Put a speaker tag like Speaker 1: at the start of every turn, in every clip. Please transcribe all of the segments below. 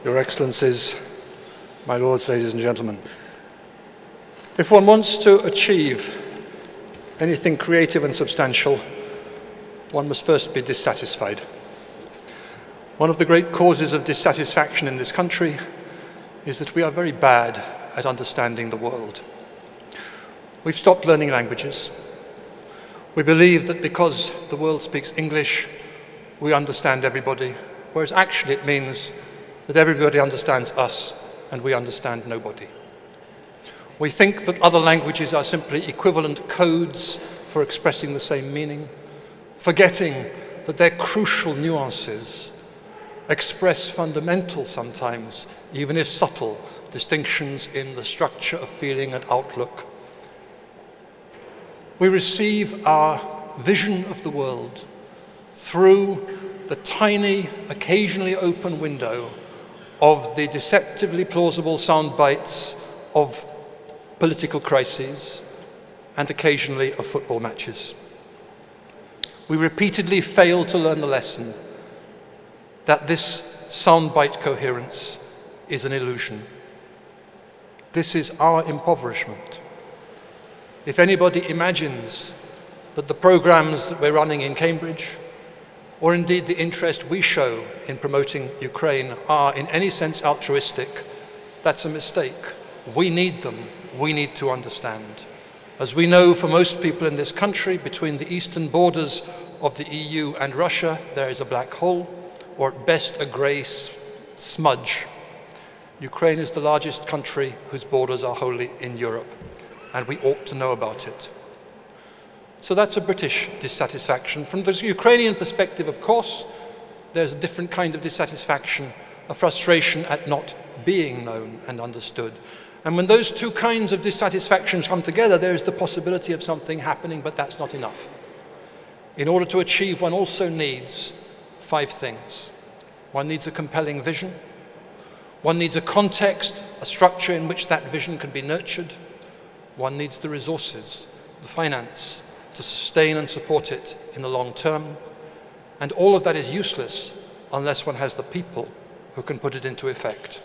Speaker 1: Your Excellencies, my lords, ladies and gentlemen, if one wants to achieve anything creative and substantial, one must first be dissatisfied. One of the great causes of dissatisfaction in this country is that we are very bad at understanding the world. We've stopped learning languages. We believe that because the world speaks English, we understand everybody, whereas actually it means that everybody understands us and we understand nobody. We think that other languages are simply equivalent codes for expressing the same meaning, forgetting that their crucial nuances express fundamental, sometimes, even if subtle, distinctions in the structure of feeling and outlook. We receive our vision of the world through the tiny, occasionally open window of the deceptively plausible sound bites of political crises and occasionally of football matches. We repeatedly fail to learn the lesson that this soundbite coherence is an illusion. This is our impoverishment. If anybody imagines that the programs that we're running in Cambridge, or indeed the interest we show in promoting Ukraine, are in any sense altruistic, that's a mistake. We need them. We need to understand. As we know, for most people in this country, between the eastern borders of the EU and Russia, there is a black hole, or at best a grey smudge. Ukraine is the largest country whose borders are wholly in Europe, and we ought to know about it. So that's a British dissatisfaction. From the Ukrainian perspective, of course, there's a different kind of dissatisfaction, a frustration at not being known and understood. And when those two kinds of dissatisfactions come together, there is the possibility of something happening, but that's not enough. In order to achieve, one also needs 5 things. One needs a compelling vision. One needs a context, a structure in which that vision can be nurtured. One needs the resources, the finance, to sustain and support it in the long term. And all of that is useless unless one has the people who can put it into effect.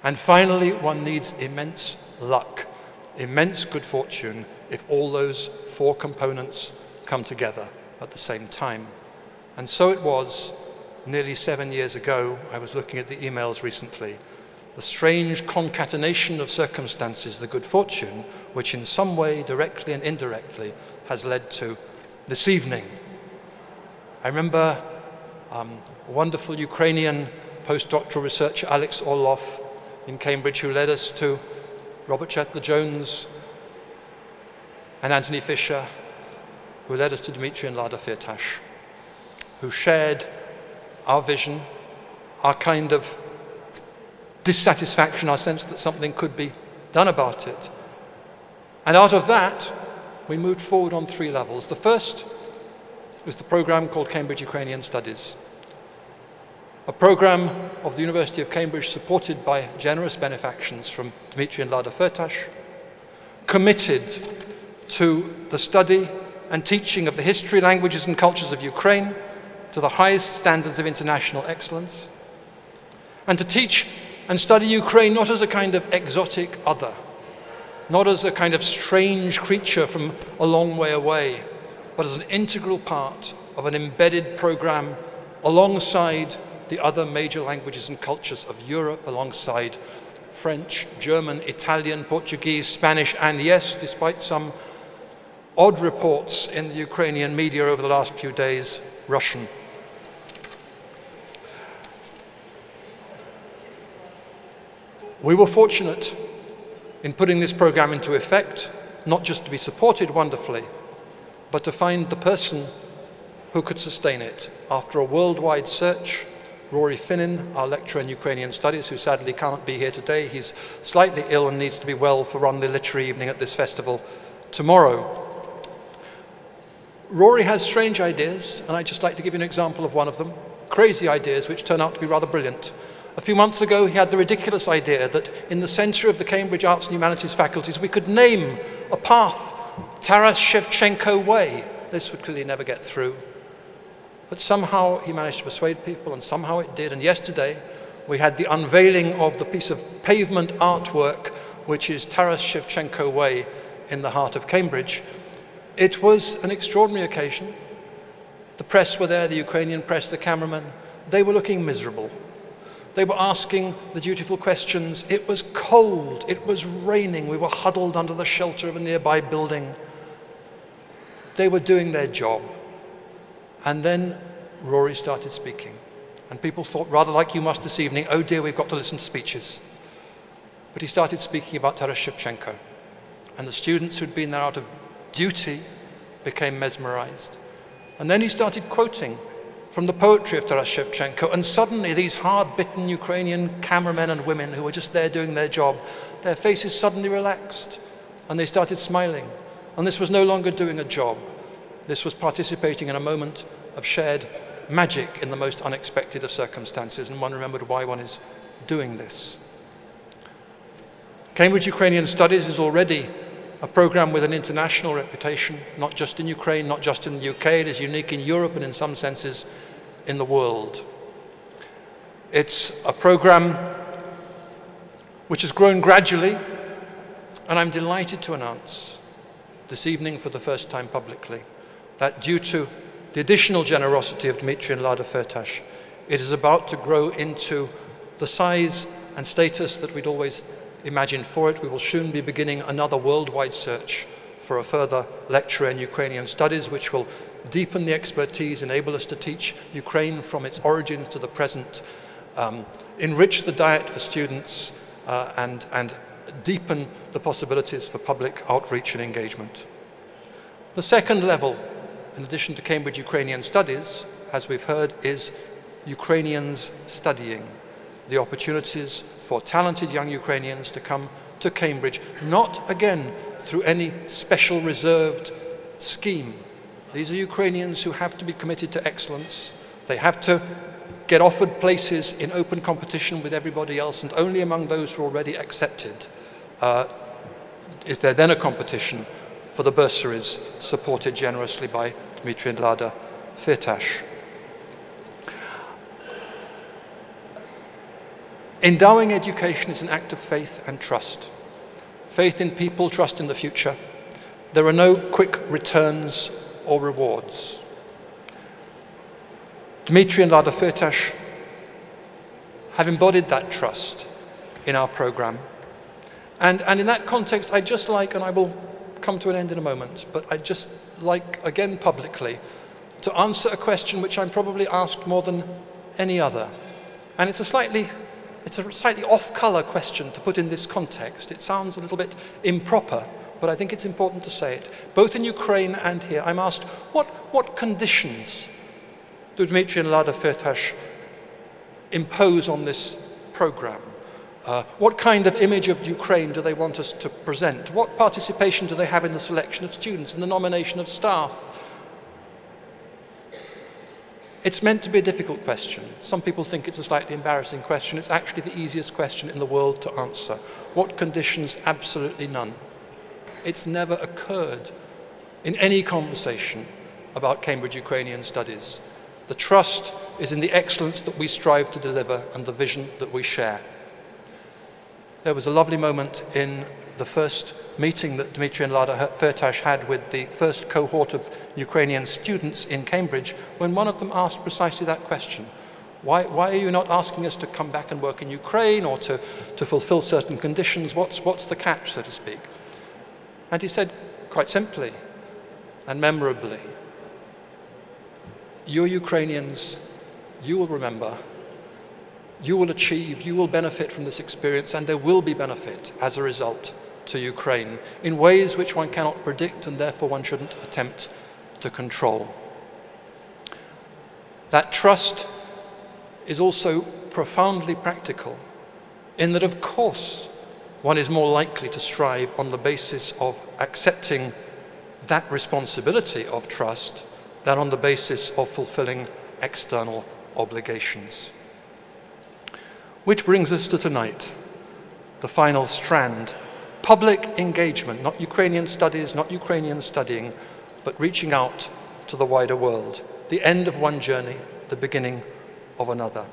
Speaker 1: And finally, one needs immense luck, immense good fortune, if all those 4 components come together at the same time. And so it was nearly 7 years ago. I was looking at the emails recently. The strange concatenation of circumstances, the good fortune, which in some way, directly and indirectly, has led to this evening. I remember a wonderful Ukrainian postdoctoral researcher, Alex Orlov, in Cambridge, who led us to Robert Chetler-Jones and Anthony Fisher, who led us to Dmitry and Lada Firtash, who shared our vision, our kind of dissatisfaction, our sense that something could be done about it. And out of that, we moved forward on 3 levels. The first was the program called Cambridge Ukrainian Studies, a program of the University of Cambridge supported by generous benefactions from Dmitry and Lada Firtash, committed to the study and teaching of the history, languages and cultures of Ukraine to the highest standards of international excellence, and to teach and study Ukraine not as a kind of exotic other, not as a kind of strange creature from a long way away, but as an integral part of an embedded program alongside the other major languages and cultures of Europe, alongside French, German, Italian, Portuguese, Spanish, and yes, despite some odd reports in the Ukrainian media over the last few days, Russian. We were fortunate in putting this program into effect, not just to be supported wonderfully, but to find the person who could sustain it. After a worldwide search, Rory Finnin, our lecturer in Ukrainian Studies, who sadly cannot be here today, he's slightly ill and needs to be well for run the literary evening at this festival tomorrow. Rory has strange ideas, and I'd just like to give you an example of one of them. Crazy ideas which turn out to be rather brilliant. A few months ago, he had the ridiculous idea that in the centre of the Cambridge Arts and Humanities faculties, we could name a path Taras Shevchenko way. This would clearly never get through. But somehow he managed to persuade people, and somehow it did. And yesterday we had the unveiling of the piece of pavement artwork, which is Taras Shevchenko Way in the heart of Cambridge. It was an extraordinary occasion. The press were there, the Ukrainian press, the cameramen. They were looking miserable. They were asking the dutiful questions. It was cold, it was raining. We were huddled under the shelter of a nearby building. They were doing their job. And then Rory started speaking. And people thought, rather like you must this evening, oh dear, we've got to listen to speeches. But he started speaking about Taras Shevchenko. And the students who'd been there out of duty became mesmerized. And then he started quoting from the poetry of Taras Shevchenko, and suddenly these hard-bitten Ukrainian cameramen and women who were just there doing their job, their faces suddenly relaxed, and they started smiling. And this was no longer doing a job. This was participating in a moment of shared magic in the most unexpected of circumstances, and one remembered why one is doing this. Cambridge Ukrainian Studies is already a program with an international reputation, not just in Ukraine, not just in the UK. It is unique in Europe and in some senses in the world. It's a program which has grown gradually, and I'm delighted to announce this evening for the first time publicly that due to the additional generosity of Dmitry and Lada Firtash, it is about to grow into the size and status that we'd always imagined for it. We will soon be beginning another worldwide search for a further lecturer in Ukrainian studies, which will deepen the expertise, enable us to teach Ukraine from its origins to the present, enrich the diet for students, and deepen the possibilities for public outreach and engagement. The second level, in addition to Cambridge Ukrainian Studies, as we've heard, is Ukrainians studying. The opportunities for talented young Ukrainians to come to Cambridge, not again through any special reserved scheme. These are Ukrainians who have to be committed to excellence. They have to get offered places in open competition with everybody else, and only among those who are already accepted is there then a competition for the bursaries supported generously by Dmitry and Lada Firtash. Endowing education is an act of faith and trust. Faith in people, trust in the future. There are no quick returns or rewards. Dmitry and Lada Firtash have embodied that trust in our program. And in that context, I'd just like, and I will come to an end in a moment, but I'd just like, again publicly, to answer a question which I'm probably asked more than any other. And it's a slightly off-color question to put in this context. It sounds a little bit improper, but I think it's important to say it. Both in Ukraine and here, I'm asked, what conditions do Dmitry and Lada Firtash impose on this program? What kind of image of Ukraine do they want us to present? What participation do they have in the selection of students, in the nomination of staff? It's meant to be a difficult question. Some people think it's a slightly embarrassing question. It's actually the easiest question in the world to answer. What conditions? Absolutely none. It's never occurred in any conversation about Cambridge Ukrainian Studies. The trust is in the excellence that we strive to deliver and the vision that we share. There was a lovely moment in the first meeting that Dmitry and Lada Firtash had with the first cohort of Ukrainian students in Cambridge, when one of them asked precisely that question. Why are you not asking us to come back and work in Ukraine or to fulfill certain conditions? What's the catch, so to speak? And he said, quite simply and memorably, you Ukrainians, you will remember, you will achieve, you will benefit from this experience, and there will be benefit as a result to Ukraine in ways which one cannot predict, and therefore one shouldn't attempt to control. That trust is also profoundly practical in that, of course, one is more likely to strive on the basis of accepting that responsibility of trust than on the basis of fulfilling external obligations. Which brings us to tonight, the final strand, public engagement, not Ukrainian studies, not Ukrainian studying, but reaching out to the wider world. The end of one journey, the beginning of another.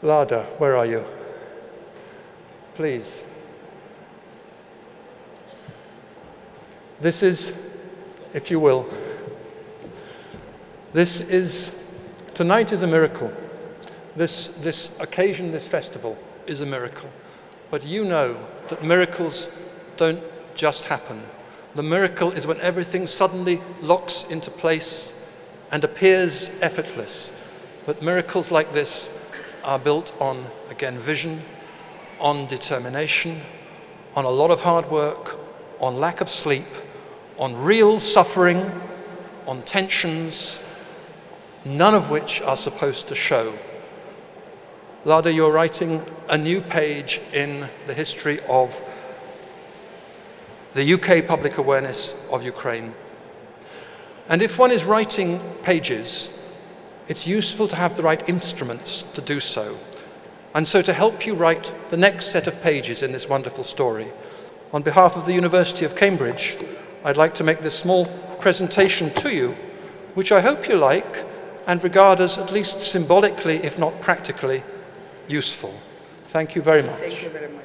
Speaker 1: Lada, where are you? Please. This is, if you will, tonight is a miracle. This occasion, this festival is a miracle. But you know that miracles don't just happen. The miracle is when everything suddenly locks into place and appears effortless. But miracles like this are built on, again, vision, on determination, on a lot of hard work, on lack of sleep, on real suffering, on tensions, none of which are supposed to show. Lada, you're writing a new page in the history of the UK public awareness of Ukraine. And if one is writing pages, it's useful to have the right instruments to do so. And so to help you write the next set of pages in this wonderful story, on behalf of the University of Cambridge, I'd like to make this small presentation to you, which I hope you like and regard as at least symbolically, if not practically, useful. Thank you very much.
Speaker 2: Thank you very much.